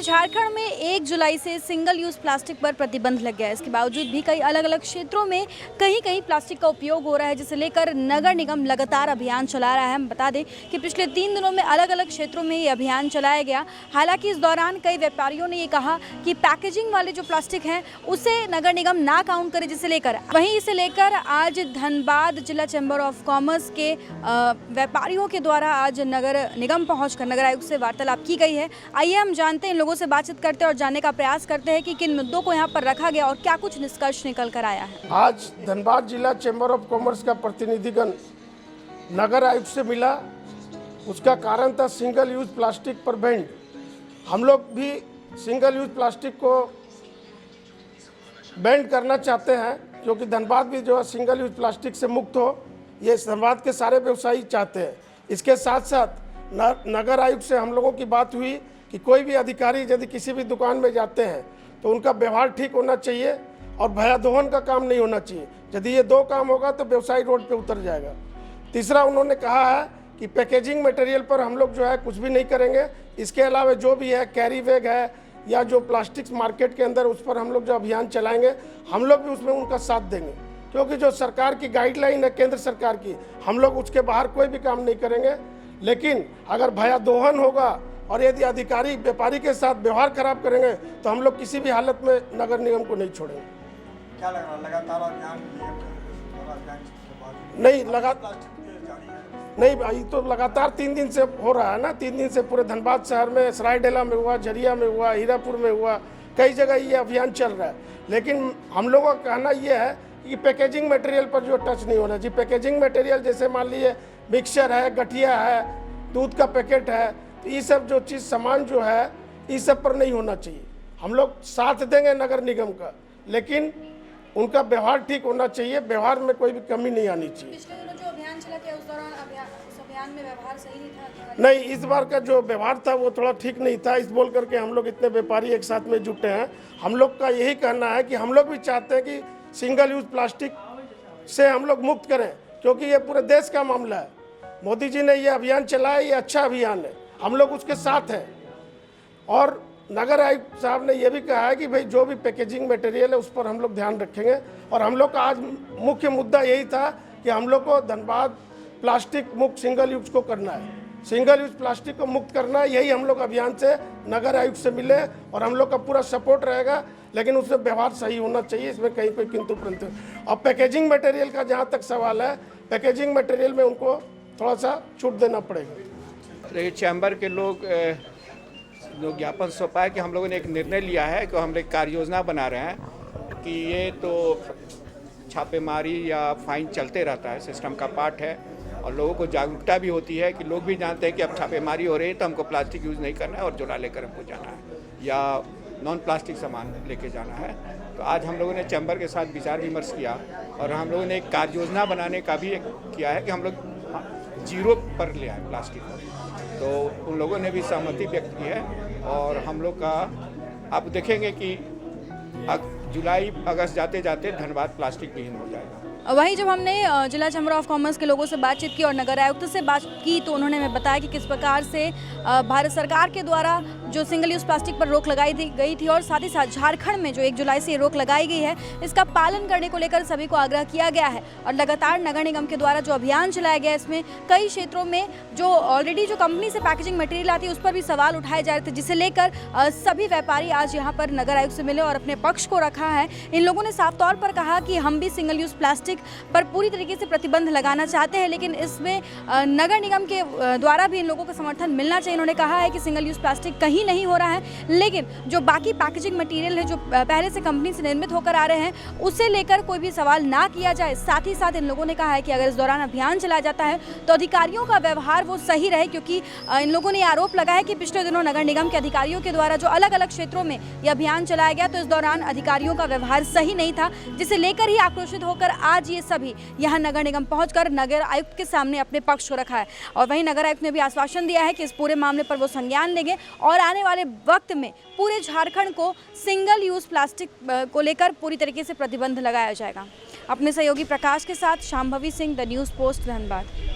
झारखंड में 1 जुलाई से single use plastic पर प्रतिबंध लग गया है। इसके बावजूद भी कई अलग अलग क्षेत्रों में कहीं प्लास्टिक का उपयोग हो रहा है, जिसे लेकर नगर निगम लगातार अभियान चला रहा है। हम बता दें कि पिछले 3 दिनों में अलग अलग क्षेत्रों में ये अभियान चलाया गया। हालांकि इस दौरान कई व्यापारियों ने ये कहा कि पैकेजिंग वाले जो प्लास्टिक हैं उसे नगर निगम ना काउंट करे, जिसे लेकर इसे लेकर आज धनबाद जिला चैम्बर ऑफ कॉमर्स के व्यापारियों के द्वारा आज नगर निगम पहुँचकर नगर आयुक्त से वार्तालाप की गई है। आइए हम जानते हैं, इन लोगों से बातचीत करते हैं और जानने का प्रयास करते हैं कि किन मुद्दों को यहाँ पर रखा गया और क्या कुछ निष्कर्ष निकल कर आया है। आज धनबाद जिला चैम्बर ऑफ कॉमर्स का प्रतिनिधिगण नगर आयुक्त से मिला। उसका कारण था सिंगल यूज प्लास्टिक पर बैन। हम लोग भी सिंगल यूज प्लास्टिक को बैन करना चाहते हैं, क्योंकि धनबाद भी जो है सिंगल यूज प्लास्टिक से मुक्त हो, ये धनबाद के सारे व्यवसायी चाहते हैं। इसके साथ साथ नगर आयुक्त से हम लोगों की बात हुई कि कोई भी अधिकारी यदि किसी भी दुकान में जाते हैं तो उनका व्यवहार ठीक होना चाहिए और भयादोहन का काम नहीं होना चाहिए। यदि ये 2 काम होगा तो व्यवसायी रोड पे उतर जाएगा। तीसरा, उन्होंने कहा है कि पैकेजिंग मटेरियल पर हम लोग जो है कुछ भी नहीं करेंगे। इसके अलावा जो भी है कैरी बैग है या जो प्लास्टिक मार्केट के अंदर, उस पर हम लोग जो अभियान चलाएंगे, हम लोग भी उसमें उनका साथ देंगे, क्योंकि जो सरकार की गाइडलाइन है केंद्र सरकार की, हम लोग उसके बाहर कोई भी काम नहीं करेंगे। लेकिन अगर भयादोहन होगा और यदि अधिकारी व्यापारी के साथ व्यवहार खराब करेंगे तो हम लोग किसी भी हालत में नगर निगम को नहीं छोड़ेंगे। क्या लग रहा है, लगातार अभियान नहीं भाई, तो लगातार 3 दिन से हो रहा है ना। 3 दिन से पूरे धनबाद शहर में, सरायडेला में हुआ, झरिया में हुआ, हीरापुर में हुआ, कई जगह ये अभियान चल रहा है। लेकिन हम लोगों का कहना ये है कि पैकेजिंग मटेरियल पर जो टच नहीं होना चाहिए। पैकेजिंग मटेरियल जैसे मान लीजिए मिक्सचर है, गठिया है, दूध का पैकेट है, तो ये सब जो चीज़ सामान जो है इस सब पर नहीं होना चाहिए। हम लोग साथ देंगे नगर निगम का, लेकिन उनका व्यवहार ठीक होना चाहिए। व्यवहार में कोई भी कमी नहीं आनी चाहिए। पिछले दिनों जो अभियान चला था उस दौरान उस अभियान में व्यवहार सही नहीं था। नहीं, इस बार का जो व्यवहार था वो थोड़ा ठीक नहीं था। इस बोल करके हम लोग इतने व्यापारी एक साथ में जुटे हैं। हम लोग का यही कहना है कि हम लोग भी चाहते हैं कि सिंगल यूज प्लास्टिक से हम लोग मुक्त करें, क्योंकि ये पूरे देश का मामला है। मोदी जी ने ये अभियान चलाया, ये अच्छा अभियान है, हम लोग उसके साथ हैं। और नगर आयुक्त साहब ने यह भी कहा है कि भाई जो भी पैकेजिंग मटेरियल है उस पर हम लोग ध्यान रखेंगे। और हम लोग का आज मुख्य मुद्दा यही था कि हम लोग को धनबाद प्लास्टिक मुक्त सिंगल यूज को करना है, सिंगल यूज प्लास्टिक को मुक्त करना है। यही हम लोग अभियान से नगर आयुक्त से मिले और हम लोग का पूरा सपोर्ट रहेगा, लेकिन उसमें व्यवहार सही होना चाहिए। इसमें कहीं पर किंतु परंतु। और पैकेजिंग मटेरियल का जहाँ तक सवाल है, पैकेजिंग मटेरियल में उनको थोड़ा सा छूट देना पड़ेगा। चैम्बर के लोग ज्ञापन सौंपा है कि हम लोगों ने एक निर्णय लिया है कि हम एक कार्य योजना बना रहे हैं कि ये तो छापेमारी या फाइन चलते रहता है, सिस्टम का पार्ट है। और लोगों को जागरूकता भी होती है कि लोग भी जानते हैं कि अब छापेमारी हो रही है तो हमको प्लास्टिक यूज़ नहीं करना है और झोला लेकर हमको जाना है या नॉन प्लास्टिक सामान लेके जाना है। तो आज हम लोगों ने चैम्बर के साथ विचार विमर्श किया और हम लोगों ने एक कार्य योजना बनाने का भी किया है कि हम लोग 0 पर ले आए प्लास्टिक को। तो उन लोगों ने भी सहमति व्यक्त की है और हम लोग का आप देखेंगे कि जुलाई अगस्त जाते जाते धनबाद प्लास्टिक विहीन हो जाएगा। वहीं जब हमने जिला चैम्बर ऑफ कॉमर्स के लोगों से बातचीत की और नगर आयुक्त से बात की तो उन्होंने हमें बताया कि किस प्रकार से भारत सरकार के द्वारा जो सिंगल यूज़ प्लास्टिक पर रोक लगाई गई थी और साथ ही साथ झारखंड में जो 1 जुलाई से रोक लगाई गई है, इसका पालन करने को लेकर सभी को आग्रह किया गया है। और लगातार नगर निगम के द्वारा जो अभियान चलाया गया है, इसमें कई क्षेत्रों में जो ऑलरेडी जो कंपनी से पैकेजिंग मटेरियल आती है उस पर भी सवाल उठाए जा रहे थे, जिसे लेकर सभी व्यापारी आज यहाँ पर नगर आयुक्त से मिले और अपने पक्ष को रखा है। इन लोगों ने साफ तौर पर कहा कि हम भी सिंगल यूज़ प्लास्टिक पर पूरी तरीके से प्रतिबंध लगाना चाहते हैं, लेकिन इसमें नगर निगम के द्वारा भी इन लोगों को समर्थन मिलना चाहिए। इन्होंने कहा है कि सिंगल यूज़ प्लास्टिक कहीं नहीं हो रहा है, लेकिन जो बाकी पैकेजिंग मटेरियल है जो पहले से कंपनी से निर्मित होकर आ रहे हैं उसे लेकर कोई भी सवाल ना किया जाए। साथ ही साथ इन लोगों ने कहा है कि अगर इस दौरान अभियान चलाया जाता है तो अधिकारियों का व्यवहार वो सही रहे, क्योंकि इन लोगों ने आरोप लगाया है कि पिछले दिनों नगर निगम के अधिकारियों के द्वारा जो अलग अलग क्षेत्रों में ये अभियान चलाया गया तो इस दौरान अधिकारियों का व्यवहार सही नहीं था, जिसे लेकर ही आक्रोशित होकर आज ये सभी यहाँ नगर निगम पहुंचकर नगर आयुक्त के सामने अपने पक्ष को रखा है। और वहीं नगर आयुक्त ने भी आश्वासन दिया है कि इस पूरे मामले पर वो संज्ञान लेंगे और आने वाले वक्त में पूरे झारखंड को सिंगल यूज़ प्लास्टिक को लेकर पूरी तरीके से प्रतिबंध लगाया जाएगा। अपने सहयोगी प्रकाश के साथ Shambhavi Singh, the news post, Dhanbad.